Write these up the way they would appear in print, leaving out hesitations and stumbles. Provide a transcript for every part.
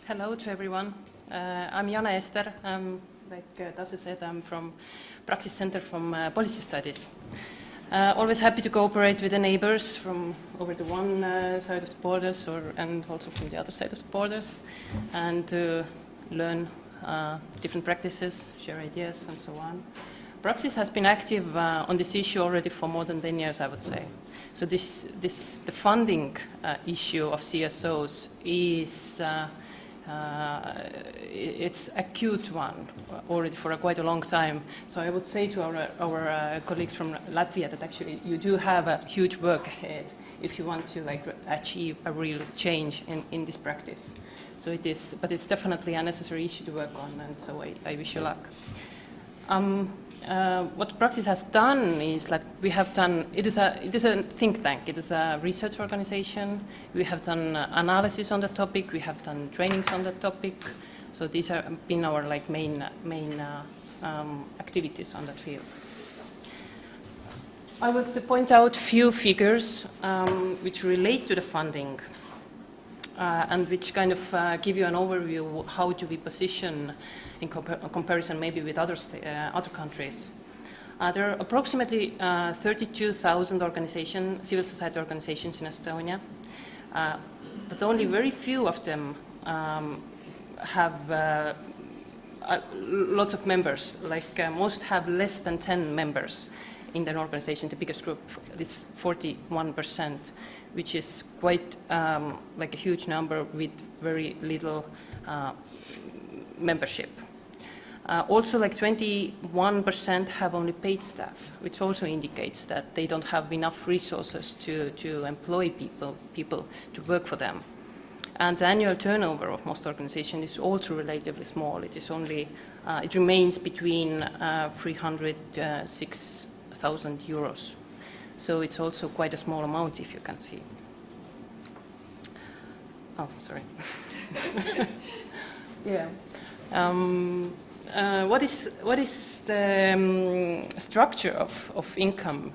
Hello to everyone. I'm Jana Ester. Like Tase said, I'm from Praxis Center from Policy Studies. Always happy to cooperate with the neighbors from over the one side of the borders and also from the other side of the borders, and to learn different practices, share ideas, and so on. Praxis has been active on this issue already for more than 10 years, I would say. So the funding issue of CSOs is it's acute one already for quite a long time. So I would say to our colleagues from Latvia that actually you do have a huge work ahead if you want to achieve a real change in this practice. So it is, but it's definitely a necessary issue to work on, and so I wish you luck. What Praxis has done is we have done, it is a think tank, it is a research organization. We have done analysis on the topic, we have done trainings on the topic. So these have been our main activities on that field. I would point out few figures which relate to the funding and which kind of give you an overview how do we position in comparison maybe with other countries. There are approximately 32,000 civil society organizations in Estonia, but only very few of them have lots of members. Most have less than 10 members in an organization. The biggest group is 41%, which is quite a huge number with very little membership. Also, 21% have only paid staff, which also indicates that they don't have enough resources to employ people to work for them. And the annual turnover of most organizations is also relatively small. It is only, it remains between 300 to 6,000 euros. So it's also quite a small amount, if you can see. Oh, sorry. Yeah. What is the structure of income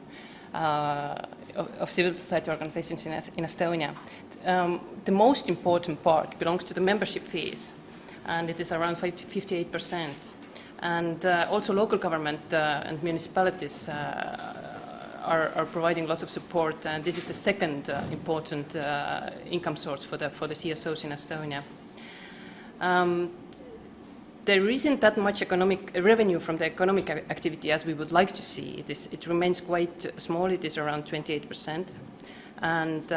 of civil society organizations in Estonia? The most important part belongs to the membership fees, and it is around 58%. And also local government and municipalities are providing lots of support, and this is the second important income source for the CSOs in Estonia. There isn't that much economic revenue from the economic activity as we would like to see. It remains quite small. It is around 28%. And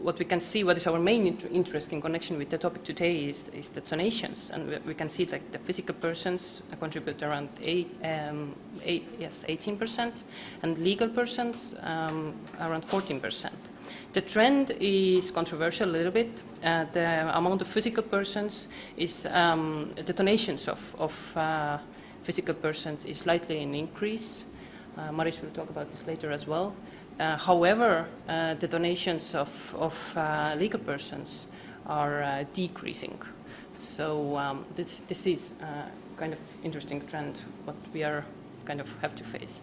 what we can see, what is our main interest in connection with the topic today is the donations. And we can see the physical persons contribute around 18%, and legal persons around 14%. The trend is controversial a little bit. The amount of physical persons is, the donations of physical persons is slightly in increase. Maris will talk about this later as well. However, the donations of legal persons are decreasing. So this is a kind of interesting trend, what we are kind of have to face.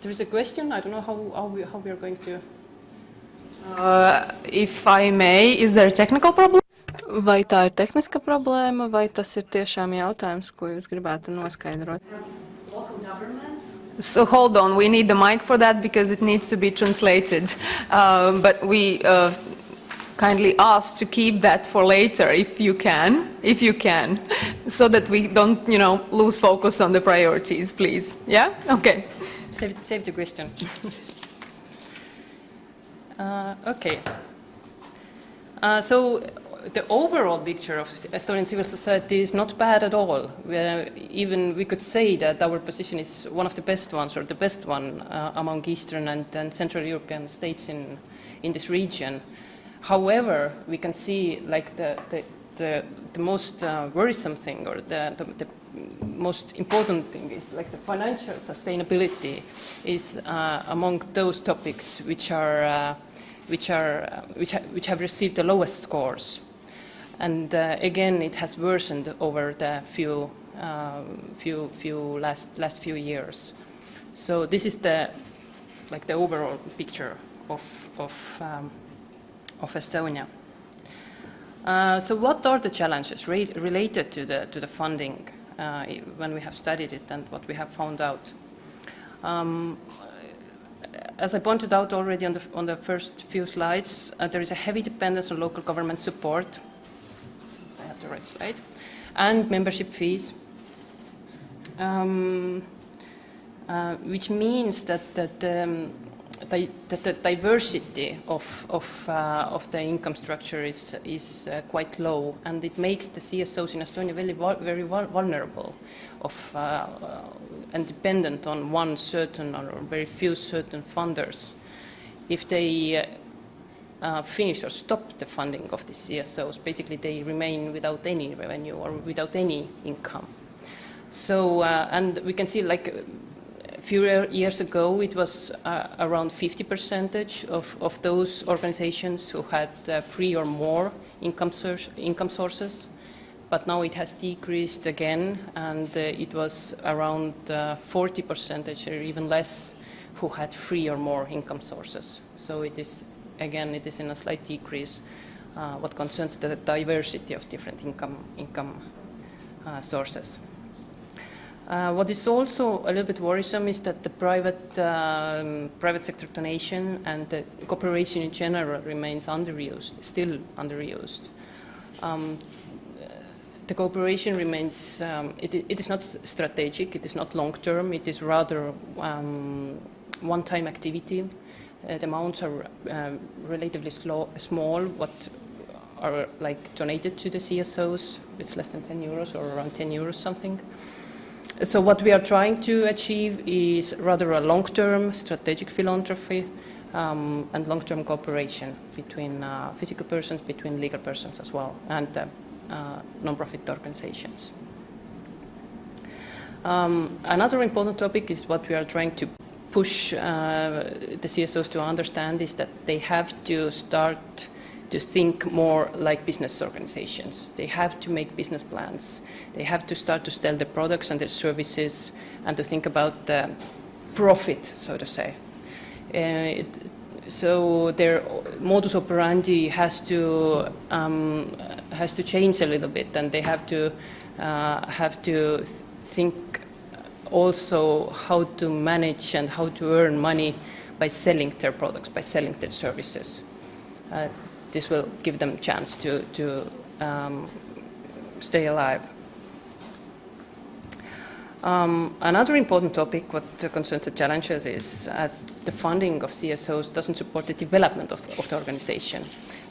There is a question. I don't know how we are going to. If I may, is there a technical problem? Vai tā ir tehniska problēma, vai tas ir tiešām jautājums, ko jūs gribētu noskaidrot? So hold on, we need the mic for that because it needs to be translated. But we kindly ask to keep that for later if you can, so that we don't, lose focus on the priorities, please. Yeah? Okay. Save the question. Okay. So the overall picture of Estonian civil society is not bad at all. Even we could say that our position is one of the best ones, or the best one among Eastern and Central European states in this region. However, we can see the most worrisome thing, or the most important thing is the financial sustainability is among those topics which have received the lowest scores. And again, it has worsened over the last few years. So this is the overall picture of Estonia. So what are the challenges related to the funding when we have studied it and what we have found out? As I pointed out already on the first few slides, there is a heavy dependence on local government support. I have the right slide. And membership fees, which means that the diversity of the income structure is quite low, and it makes the CSOs in Estonia very vulnerable and dependent on one certain or very few certain funders. If they finish or stop the funding of the CSOs, basically they remain without any revenue or without any income. So, and we can see, like, a few years ago, it was around 50% of those organizations who had 3 or more income sources, but now it has decreased again, and it was around 40% or even less who had 3 or more income sources. So it is, again, it is in a slight decrease what concerns the diversity of different income sources. What is also a little bit worrisome is that the private sector donation and the cooperation in general remains still underused. The cooperation remains, it is not strategic, it is not long-term, it is rather one-time activity. The amounts are relatively small, what are like donated to the CSOs. It's less than 10 euros or around 10 euros something. So what we are trying to achieve is rather a long-term strategic philanthropy and long-term cooperation between physical persons, between legal persons as well, and non-profit organizations. Another important topic is what we are trying to push the CSOs to understand is that they have to start to think more like business organizations. They have to make business plans. They have to start to sell their products and their services and to think about the profit, so to say. So their modus operandi has to change a little bit, and they have to think also how to manage and how to earn money by selling their products, by selling their services. This will give them a chance to stay alive. Another important topic, what concerns the challenges, is the funding of CSOs doesn't support the development of the organization.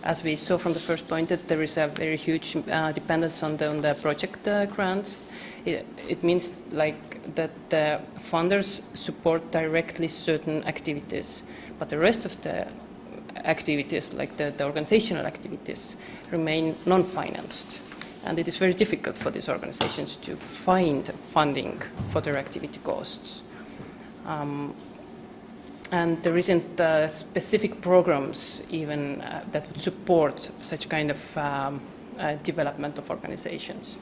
As we saw from the first point, that there is a very huge dependence on the project grants. It means like that the funders support directly certain activities, but the rest of the activities, like the organizational activities, remain non-financed. And it is very difficult for these organizations to find funding for their activity costs. And there isn't specific programs even that would support such kind of development of organizations.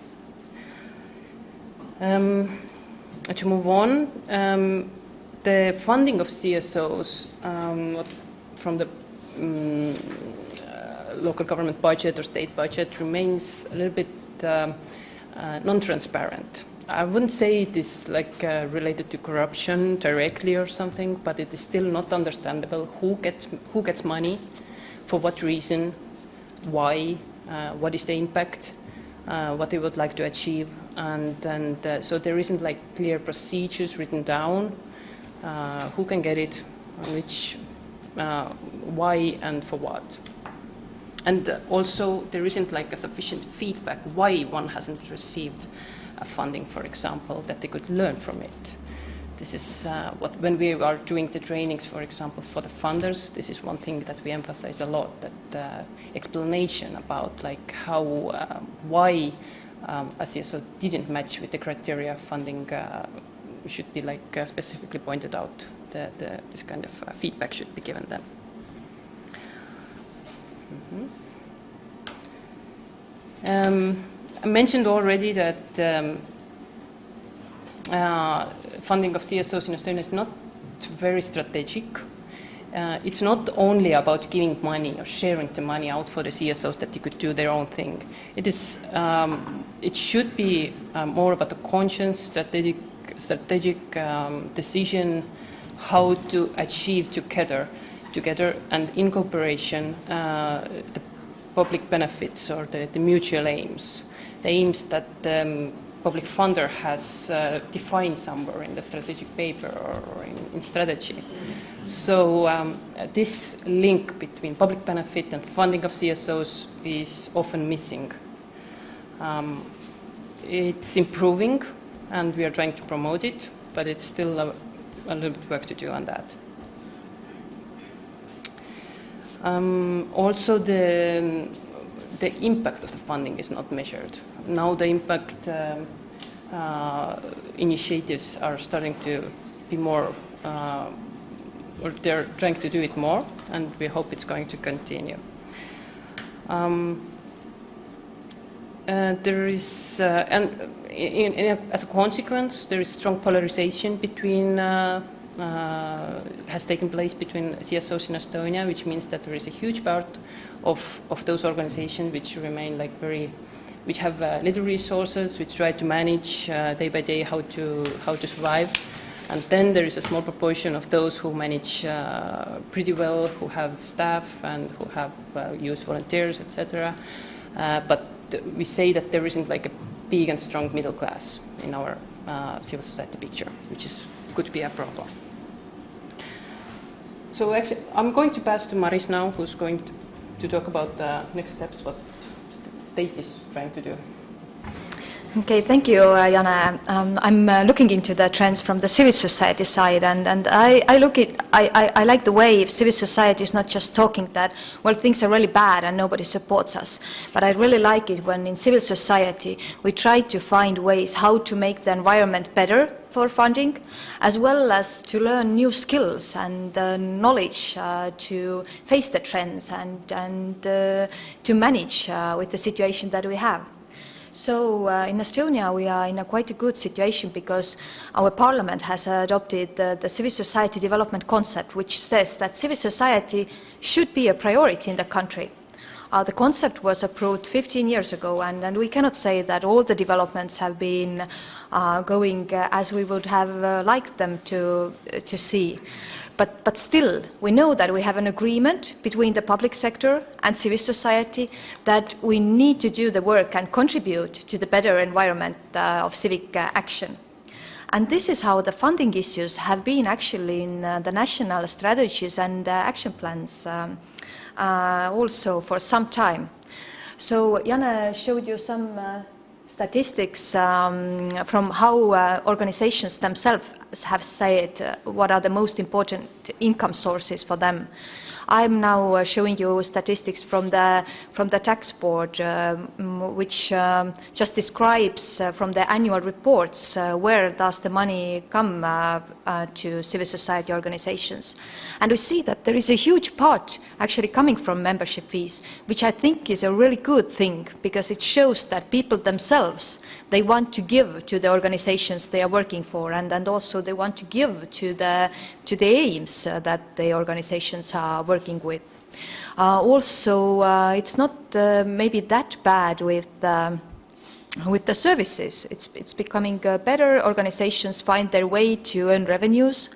To move on, the funding of CSOs from the local government budget or state budget remains a little bit non-transparent. I wouldn't say it is like related to corruption directly or something, but it is still not understandable who gets money, for what reason, why, what is the impact, what they would like to achieve, and so there isn't like clear procedures written down, who can get it, which, why, and for what. And also, there isn't like a sufficient feedback why one hasn't received funding, for example, that they could learn from it. This is what, when we are doing the trainings, for example, for the funders, this is one thing that we emphasize a lot, that explanation about like how, why a CSO didn't match with the criteria of funding should be like specifically pointed out. This kind of feedback should be given them. I mentioned already that funding of CSOs in Estonia is not very strategic. it's not only about giving money or sharing the money out for the CSOs that they could do their own thing. It is, it should be more about a conscious, strategic decision how to achieve together and in cooperation the public benefits or the mutual aims, the aims that the public funder has defined somewhere in the strategic paper or in strategy. So this link between public benefit and funding of CSOs is often missing. It's improving, and we are trying to promote it, but it's still a little bit work to do on that. Also, the impact of the funding is not measured. Now the impact initiatives are starting to be more, or they're trying to do it more, and we hope it's going to continue. There is, as a consequence, there is strong polarization between has taken place between CSOs in Estonia, which means that there is a huge part of those organizations which remain like which have little resources, which try to manage day by day how to survive, and then there is a small proportion of those who manage pretty well, who have staff and who have used volunteers, etc. But we say that there isn't like a big and strong middle class in our civil society picture, which could be a problem. So actually, I'm going to pass to Maris now, who's going to talk about the next steps, what the state is trying to do. Okay, thank you, Jana. I'm looking into the trends from the civil society side, and I like the way civil society is not just talking that, well, things are really bad and nobody supports us, but I really like it when in civil society we try to find ways how to make the environment better for funding, as well as to learn new skills and knowledge to face the trends and to manage with the situation that we have. So in Estonia we are in a quite a good situation because our parliament has adopted the civil society development concept, which says that civil society should be a priority in the country. The concept was approved 15 years ago, and we cannot say that all the developments have been going as we would have liked them to see. But still, we know that we have an agreement between the public sector and civil society that we need to do the work and contribute to the better environment of civic action. And this is how the funding issues have been actually in the national strategies and action plans also for some time. So Jana showed you some statistics from how organizations themselves have said what are the most important income sources for them. I'm now showing you statistics from the tax board, which just describes from the annual reports where does the money come to civil society organizations. And we see that there is a huge part actually coming from membership fees, which I think is a really good thing because it shows that people themselves, they want to give to the organizations they are working for, and also they want to give to the aims that the organizations are working with. Also, it's not maybe that bad with the services. It's becoming better. Organizations find their way to earn revenues.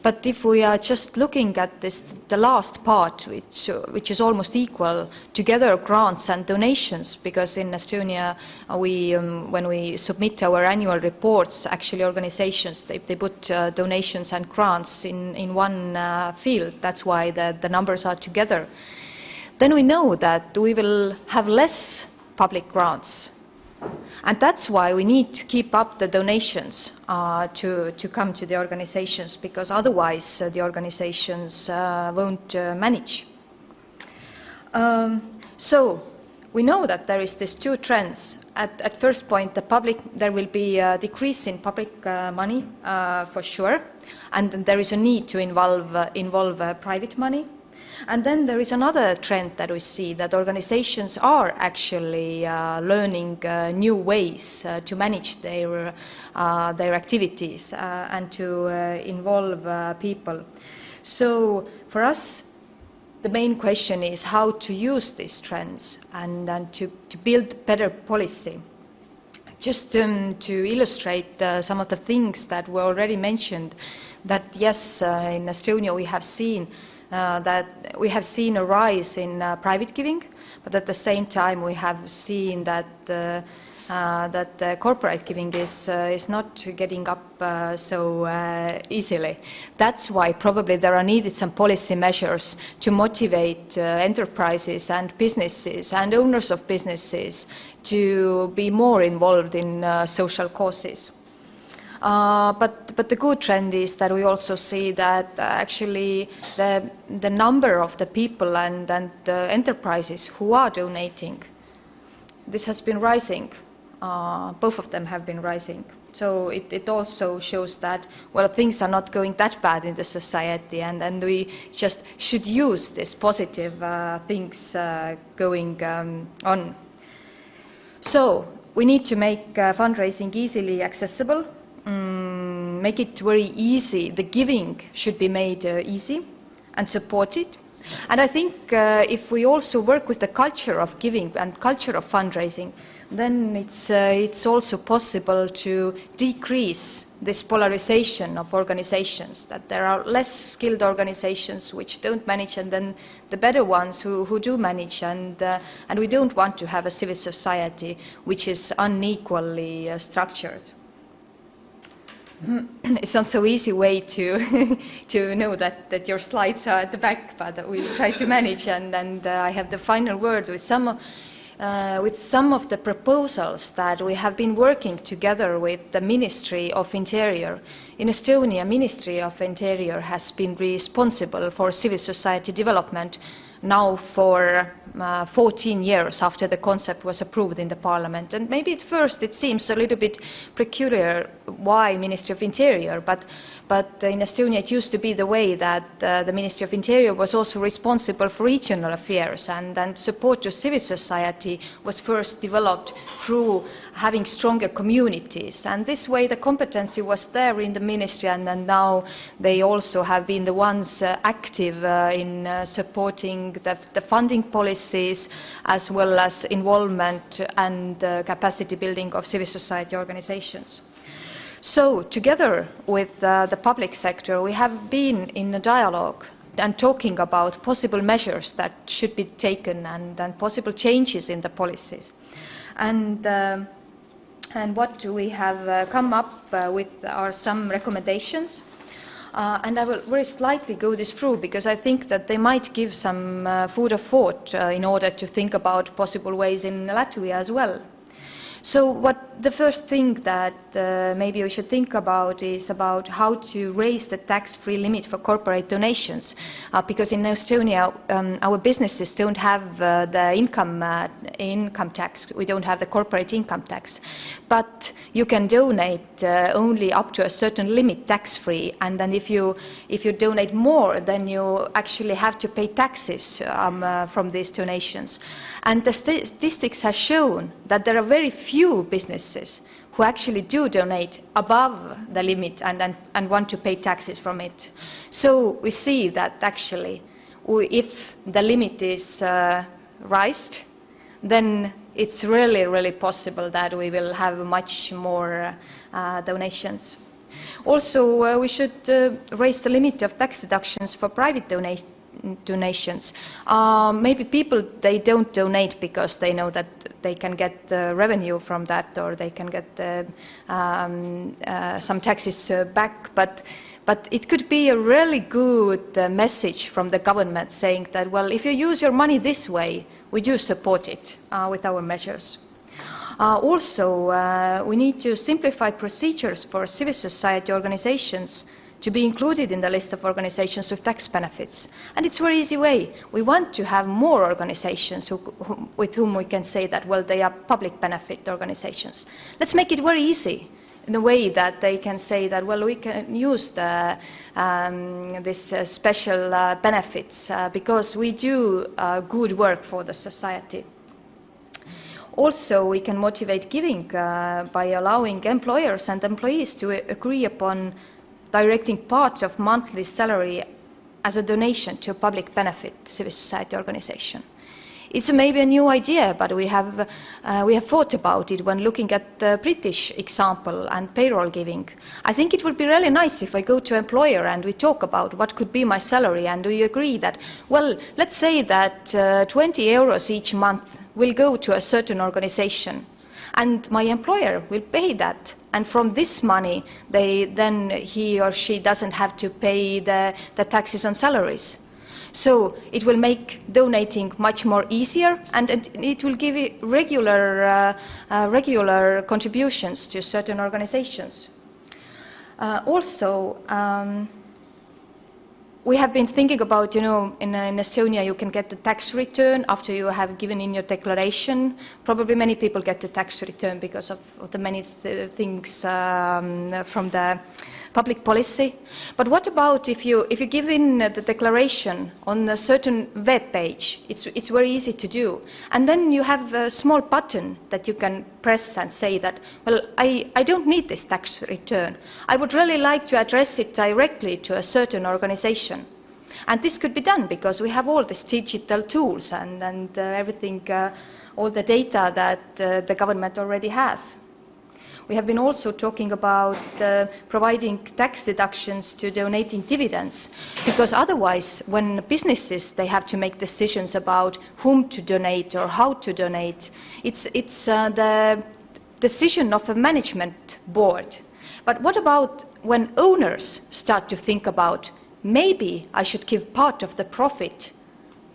But if we are just looking at the last part, which is almost equal, together grants and donations, because in Estonia, when we submit our annual reports, actually organizations, they put donations and grants in one field. That's why the numbers are together. Then we know that we will have less public grants. And that's why we need to keep up the donations to come to the organizations, because otherwise the organizations won't manage. So we know that there is these two trends. At first point, there will be a decrease in public money for sure, and there is a need to involve private money. And then there is another trend that we see, that organizations are actually learning new ways to manage their activities and to involve people. So for us, the main question is how to use these trends and to build better policy. Just to illustrate some of the things that were already mentioned, that yes, in Estonia we have seen a rise in private giving, but at the same time we have seen that corporate giving is not getting up so easily. That's why probably there are needed some policy measures to motivate enterprises and businesses and owners of businesses to be more involved in social causes. But the good trend is that we also see that actually the number of the people and the enterprises who are donating, this has been rising. Both of them have been rising. So it also shows that, well, things are not going that bad in the society, and we just should use these positive things going on. So we need to make fundraising easily accessible, make it very easy. The giving should be made easy and supported. And I think if we also work with the culture of giving and culture of fundraising, then it's also possible to decrease this polarization of organizations, that there are less skilled organizations which don't manage, and then the better ones who do manage, and we don't want to have a civil society which is unequally structured. It's not so easy way to to know that your slides are at the back, but we try to manage, and I have the final word with some of the proposals that we have been working together with the Ministry of Interior. In Estonia, Ministry of Interior has been responsible for civil society development now for 14 years after the concept was approved in the Parliament. And maybe at first it seems a little bit peculiar why Ministry of Interior, but in Estonia it used to be the way that the Ministry of Interior was also responsible for regional affairs, and support to civil society was first developed through having stronger communities. And this way the competency was there in the ministry, and now they also have been the ones active in supporting the funding policies, as well as involvement and capacity building of civil society organizations. So together with the public sector, we have been in a dialogue and talking about possible measures that should be taken, and possible changes in the policies. And what we have come up with are some recommendations. And I will very slightly go this through, because I think that they might give some food of thought in order to think about possible ways in Latvia as well. So the first thing that maybe we should think about is about how to raise the tax-free limit for corporate donations, because in Estonia our businesses don't have the income tax. We don't have the corporate income tax, but you can donate only up to a certain limit tax-free, and then if you donate more, then you actually have to pay taxes from these donations. And the statistics have shown that there are very few businesses who actually do donate above the limit and want to pay taxes from it. So we see that actually if the limit is raised, then it's really, really possible that we will have much more donations. Also, we should raise the limit of tax deductions for private donations. Maybe people, they don't donate because they know that they can get revenue from that, or they can get some taxes back, but it could be a really good message from the government saying that, well, if you use your money this way, we do support it with our measures. Also, we need to simplify procedures for civil society organizations to be included in the list of organizations with tax benefits. And it's a very easy way. We want to have more organizations with whom we can say that, well, they are public benefit organizations. Let's make it very easy in a way that they can say that, well, we can use this special benefits because we do good work for the society. Also, we can motivate giving by allowing employers and employees to agree upon directing part of monthly salary as a donation to a public benefit civil society organization. It's maybe a new idea, but we have thought about it when looking at the British example and payroll giving. I think it would be really nice if I go to an employer and we talk about what could be my salary, and do you agree that, well, let's say that 20 euros each month will go to a certain organization, and my employer will pay that. And from this money, then he or she doesn't have to pay the taxes on salaries. So it will make donating much more easier, and it will give regular contributions to certain organizations. Also, we have been thinking about, in Estonia you can get the tax return after you have given in your declaration. Probably many people get the tax return because of the many things from the public policy. But what about if you give in the declaration on a certain web page? It's very easy to do. And then you have a small button that you can press and say that, well, I don't need this tax return. I would really like to address it directly to a certain organization. And this could be done because we have all these digital tools and everything, all the data that the government already has. We have been also talking about providing tax deductions to donating dividends, because otherwise, when businesses, they have to make decisions about whom to donate or how to donate, it's the decision of a management board. But what about when owners start to think about, maybe I should give part of the profit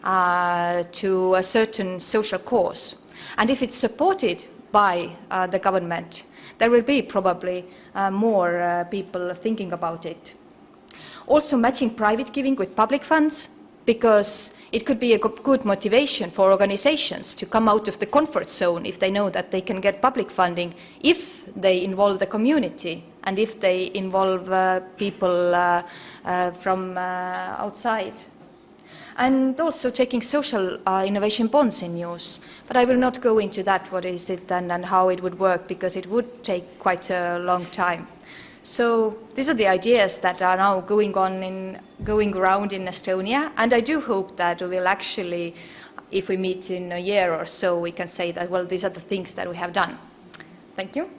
to a certain social cause, and if it's supported by the government, there will be probably more people thinking about it. Also matching private giving with public funds, because it could be a good motivation for organizations to come out of the comfort zone if they know that they can get public funding if they involve the community and if they involve people from outside. And also taking social innovation bonds in use. But I will not go into that, what is it and how it would work, because it would take quite a long time. So these are the ideas that are now going around in Estonia, and I do hope that we will actually, if we meet in a year or so, we can say that, well, these are the things that we have done. Thank you.